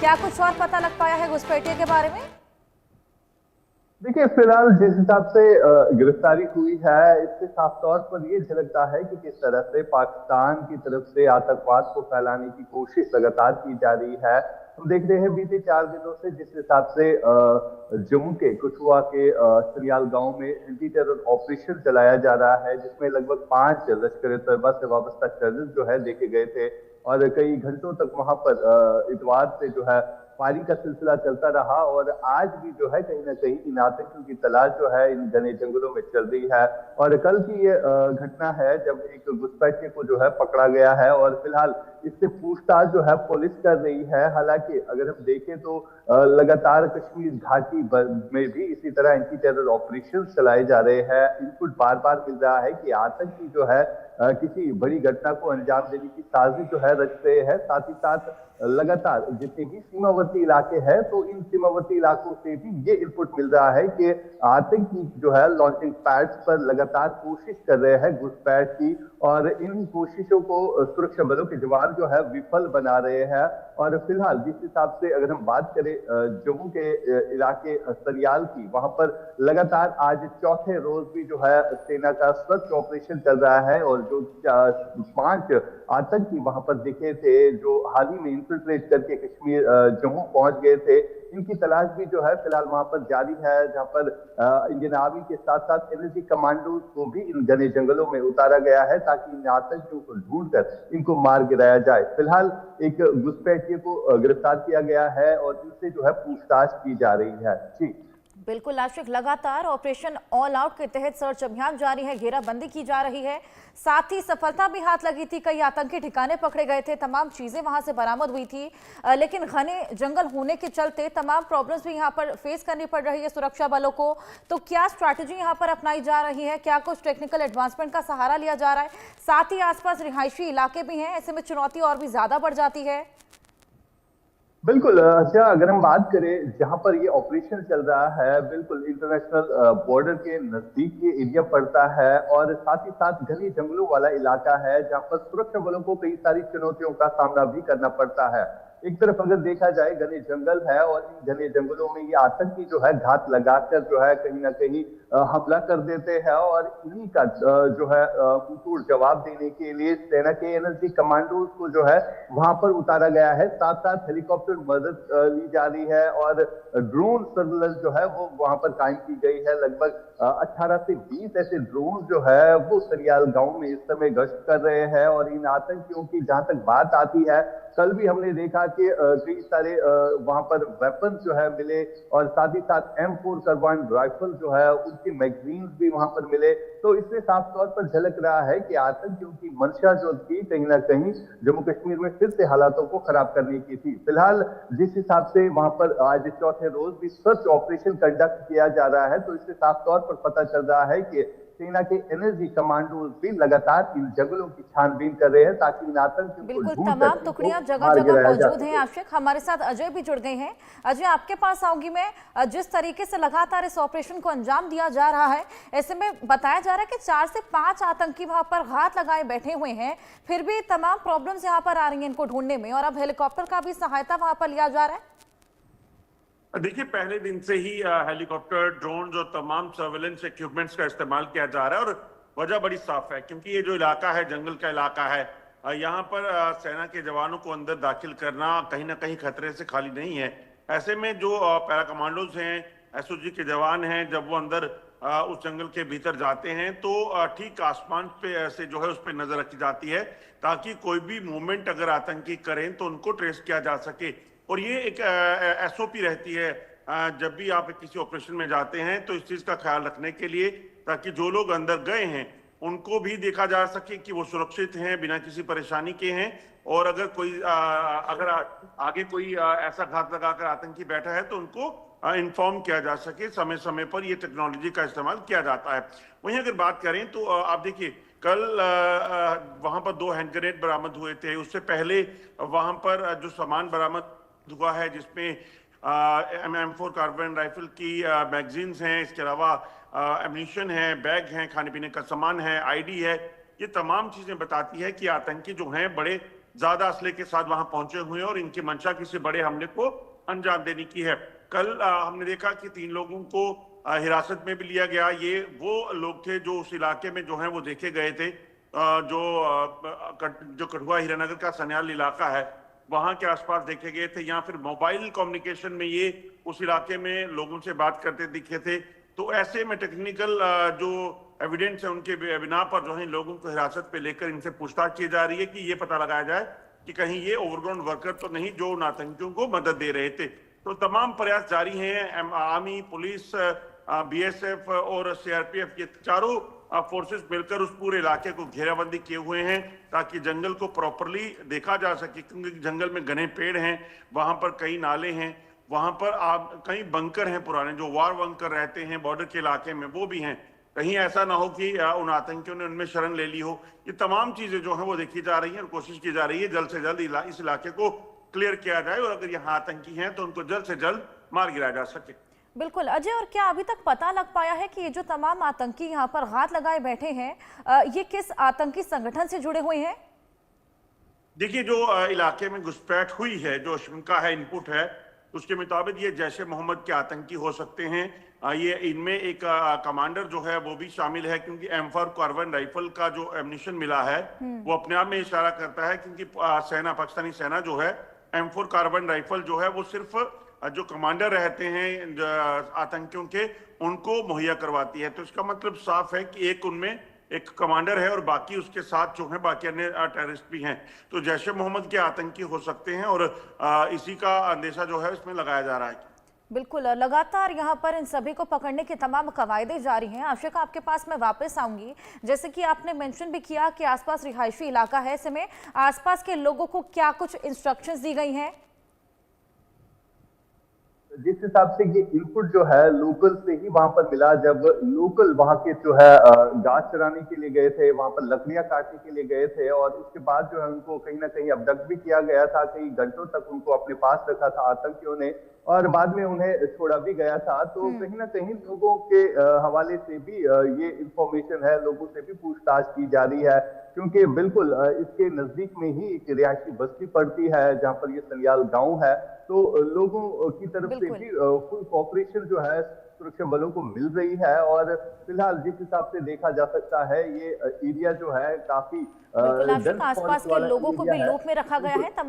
क्या कुछ और पता लग पाया है घुसपैठिए के बारे में? देखिए, फिलहाल जिस हिसाब से गिरफ्तारी हुई है, इससे साफ तौर पर ये झलकता है कि किस तरह से पाकिस्तान की तरफ से आतंकवाद को फैलाने की कोशिश लगातार की जा रही है। हम देख रहे हैं बीते 4 दिनों से जिस हिसाब से जम्मू के कठुआ के सरियाल गांव में एंटी टेरर ऑपरेशन चलाया जा रहा है, जिसमें लगभग 5 लश्कर ए तैयबा से वाबस्ता टेररिस्ट जो है देखे गए थे। और कई घंटों तक वहां पर इतवार से जो है फायरिंग का सिलसिला चलता रहा। और आज भी जो है कहीं ना कहीं इन आतंकियों की तलाश जो है इन घने जंगलों में चल रही है। और कल की ये घटना है जब एक घुसपैठिए को जो है पकड़ा गया है, और फिलहाल इससे पूछताछ जो है पुलिस कर रही है। हालांकि अगर हम देखें तो लगातार कश्मीर घाटी में भी इसी तरह एंटी टेरर ऑपरेशन चलाए जा रहे हैं। इनपुट बार बार मिल रहा है कि आतंकी जो है किसी बड़ी घटना को अंजाम देने की साजिश जो है रचते हैं। साथ ही साथ लगातार जितने भी सीमावर्ती इलाके हैं, तो इन सीमावर्ती इलाकों से भी ये इनपुट मिल रहा है कि आतंकी जो है लॉन्चिंग पैड्स पर लगातार कोशिश कर रहे हैं घुसपैठ की। और इन कोशिशों को सुरक्षा बलों के जवान जो है विफल बना रहे हैं। और फिलहाल जिस हिसाब से अगर हम बात करें जम्मू के इलाके सरियाल की, वहां पर लगातार आज चौथे रोज भी जो है सेना का सर्च ऑपरेशन चल रहा है। और जो 5 आतंकी वहां पर दिखे थे जो हाल ही में इंफिल्ट्रेट करके कश्मीर जम्मू पहुंच गए थे, इनकी तलाश भी जो है फिलहाल वहां पर जारी है। जहां पर इंडियन आर्मी के साथ साथ एनर्जी कमांडो को भी इन घने जंगलों में उतारा गया है ताकि इन आतंकियों को ढूंढकर इनको मार गिराया जाए। फिलहाल एक घुसपैठिए को गिरफ्तार किया गया है और इनसे जो है पूछताछ की जा रही है। जी बिल्कुल आशिक, लगातार ऑपरेशन ऑल आउट के तहत सर्च अभियान जारी है, घेराबंदी की जा रही है। साथ ही सफलता भी हाथ लगी थी, कई आतंकी ठिकाने पकड़े गए थे, तमाम चीजें वहां से बरामद हुई थी। लेकिन घने जंगल होने के चलते तमाम प्रॉब्लम्स भी यहां पर फेस करनी पड़ रही है सुरक्षा बलों को। तो क्या स्ट्रैटेजी यहां पर अपनाई जा रही है? क्या कुछ टेक्निकल एडवांसमेंट का सहारा लिया जा रहा है? साथ ही आसपास रिहायशी इलाके भी हैं, ऐसे में चुनौती और भी ज्यादा बढ़ जाती है। बिल्कुल। अच्छा, अगर हम बात करें जहां पर ये ऑपरेशन चल रहा है, बिल्कुल इंटरनेशनल बॉर्डर के नजदीक ये एरिया पड़ता है और साथ ही साथ घने जंगलों वाला इलाका है, जहां पर सुरक्षा बलों को कई सारी चुनौतियों का सामना भी करना पड़ता है। एक तरफ अगर देखा जाए घने जंगल है, और इन घने जंगलों में ये आतंकी जो है घात लगाकर जो है कहीं ना कहीं हमला कर देते हैं। और इन्हीं का जो है मुंहतोड़ जवाब देने के लिए सेना के एनर्जी कमांडोज को जो है वहां पर उतारा गया है। साथ साथ हेलीकॉप्टर मदद ली जा रही है और ड्रोन सर्विलेंस जो है वो वहां पर कायम की गई है। लगभग 18 से 20 ऐसे ड्रोन जो है वो सरियाल गांव में इस समय गश्त कर रहे हैं। और इन आतंकियों की जहां तक बात आती है, कल भी हमने देखा कि कई सारे वहां पर वेपन जो है मिले, और साथ ही साथ M4 कार्बाइन राइफल जो है उनकी मैगजीन्स भी वहां पर मिले। तो इससे साफ तौर पर झलक रहा है कि आतंकियों की मंशा जो थी कहीं ना कहीं जम्मू कश्मीर में फिर से हालातों को खराब करने की थी। फिलहाल जिस हिसाब से वहां पर आज चौथे रोज भी सर्च ऑपरेशन कंडक्ट किया जा रहा है, तो इससे साफ तौर पर पता चल रहा है कि सेना के एनर्जी कमांडोज भी लगातार इन जंगलों की छानबीन कर रहे हैं ताकि इन आतंकियों को बिल्कुल, तमाम ढूंढकर इनको टुकड़ियां जगह मार जगह गिराया जा मौजूद हैं। सके। आशिक, हमारे साथ अजय भी जुड़ गए हैं। अजय, आपके पास आऊंगी मैं। जिस तरीके से लगातार इस ऑपरेशन को अंजाम दिया जा रहा है, ऐसे में बताया जा रहा है कि 4 से 5 आतंकी वहां पर घात लगाए बैठे हुए हैं, फिर भी तमाम प्रॉब्लम्स यहां पर आ रही हैं इनको ढूंढने में, और अब हेलीकॉप्टर का भी सहायता वहां पर लिया जा रहा है। देखिए, पहले दिन से ही हेलीकॉप्टर, ड्रोन और तमाम सर्वेलेंस इक्विपमेंट्स का इस्तेमाल किया जा रहा है। और वजह बड़ी साफ है, क्योंकि ये जो इलाका है जंगल का इलाका है, यहाँ पर सेना के जवानों को अंदर दाखिल करना कहीं ना कहीं खतरे से खाली नहीं है। ऐसे में जो पैरा कमांडोज हैं, SOG के जवान हैं, जब वो अंदर उस जंगल के भीतर जाते हैं तो ठीक आसमान पे से जो है उस पर नजर रखी जाती है, ताकि कोई भी मूवमेंट अगर आतंकी करें तो उनको ट्रेस किया जा सके। और ये एक SOP रहती है जब भी आप किसी ऑपरेशन में जाते हैं, तो इस चीज का ख्याल रखने के लिए, ताकि जो लोग अंदर गए हैं उनको भी देखा जा सके कि वो सुरक्षित हैं, बिना किसी परेशानी के हैं। और अगर कोई अगर आगे कोई ऐसा घात लगाकर आतंकी बैठा है तो उनको इन्फॉर्म किया जा सके। समय समय पर ये टेक्नोलॉजी का इस्तेमाल किया जाता है। वहीं अगर बात करें तो आप देखिए, कल वहां पर 2 हैंड ग्रेनेड बरामद हुए थे। उससे पहले वहां पर जो सामान बरामद हुआ है, जिसमें M4 कार्बाइन राइफल की मैगजीन्स हैं, इसके अलावा एम्यूनिशन है, बैग हैं, खाने पीने का सामान है, ID है। ये तमाम चीजें बताती है कि आतंकी जो हैं बड़े ज्यादा असले के साथ वहां पहुंचे हुए हैं और इनकी मंशा किसी बड़े हमले को अंजाम देने की है। कल हमने देखा कि 3 लोगों को हिरासत में भी लिया गया। ये वो लोग थे जो उस इलाके में जो है वो देखे गए थे, जो कठुआ हीरानगर का सन्याल इलाका है वहां के आसपास देखे गए थे, या फिर मोबाइल कम्युनिकेशन में ये उस इलाके में लोगों से बात करते दिखे थे। तो ऐसे में टेक्निकल जो एविडेंस है उनके बिना पर जो है लोगों को हिरासत पे लेकर इनसे पूछताछ की जा रही है कि ये पता लगाया जाए कि कहीं ये ओवरग्राउंड वर्कर तो नहीं जो उन आतंकियों को मदद दे रहे थे। तो तमाम प्रयास जारी हैं। आर्मी, पुलिस, बीएसएफ और सीआरपीएफ, ये चारों फोर्सेस मिलकर उस पूरे इलाके को घेराबंदी किए हुए हैं ताकि जंगल को प्रॉपरली देखा जा सके, क्योंकि जंगल में घने पेड़ हैं, वहां पर कई नाले हैं, वहां पर कई बंकर हैं पुराने जो वार बंकर रहते हैं बॉर्डर के इलाके में, वो भी हैं। कहीं ऐसा ना हो कि उन आतंकियों ने उनमें शरण ले ली हो। ये तमाम चीजें जो हैं वो देखी जा रही हैं और कोशिश की जा रही है जल्द से जल्द इस इलाके को क्लियर किया जाए और अगर यहाँ आतंकी हैं तो उनको जल्द से जल्द मार गिराया जा सके। बिल्कुल अजय, और क्या अभी तक पता लग पाया है कि ये जो तमाम आतंकी यहाँ पर घात लगाए बैठे हैं ये किस आतंकी संगठन से जुड़े हुए हैं? देखिए, जो इलाके में घुसपैठ हुई है, जो आशंका है, इनपुट है, उसके मुताबिक ये जैश ए मोहम्मद के आतंकी हो सकते हैं। ये इनमें एक कमांडर जो है वो भी शामिल है, क्योंकि M4 कार्बन राइफल का जो एम्यूनिशन मिला है वो अपने आप में इशारा करता है, क्योंकि पाकिस्तानी सेना जो है M4 कार्बन राइफल जो है वो सिर्फ जो कमांडर रहते हैं आतंकियों के उनको मुहैया करवाती है। तो इसका मतलब साफ है कि एक उनमें एक कमांडर है और बाकी उसके साथ जो है बाकी अन्य टेररिस्ट भी हैं। तो जैश ए मोहम्मद के आतंकी हो सकते हैं और इसी का अंदेशा जो है इसमें लगाया जा रहा है। बिल्कुल, लगातार यहाँ पर इन सभी को पकड़ने के तमाम कवायदे जारी हैं। आशिका, आपके पास मैं वापस आऊंगी। जैसे कि आपने मेंशन भी किया कि आसपास रिहायशी इलाका है, ऐसे में आसपास के लोगों को क्या कुछ इंस्ट्रक्शंस दी गई हैं? जिस हिसाब से ये इनपुट जो है लोकल से ही वहां पर मिला, जब लोकल वहां के जो है घास चराने के लिए गए थे, वहां पर लकड़ियां काटने के लिए गए थे और उसके बाद जो है उनको कहीं ना कहीं अबडक्ट भी किया गया था। कई घंटों तक उनको अपने पास रखा था आतंकियों ने और बाद में उन्हें छोड़ा भी गया था। तो कहीं ना कहीं लोगों के हवाले से भी ये इंफॉर्मेशन है, लोगों से भी पूछताछ की जा रही है, क्योंकि बिल्कुल इसके नजदीक में ही एक रिहायशी बस्ती पड़ती है जहां पर ये सन्याल गांव है। तो लोगों की तरफ से भी फुल कोऑपरेशन जो है सुरक्षा बलों को मिल रही है और फिलहाल जिस हिसाब से देखा जा सकता है ये एरिया जो है काफी आसपास के लोगों को भी लूप में रखा गया है। तमाम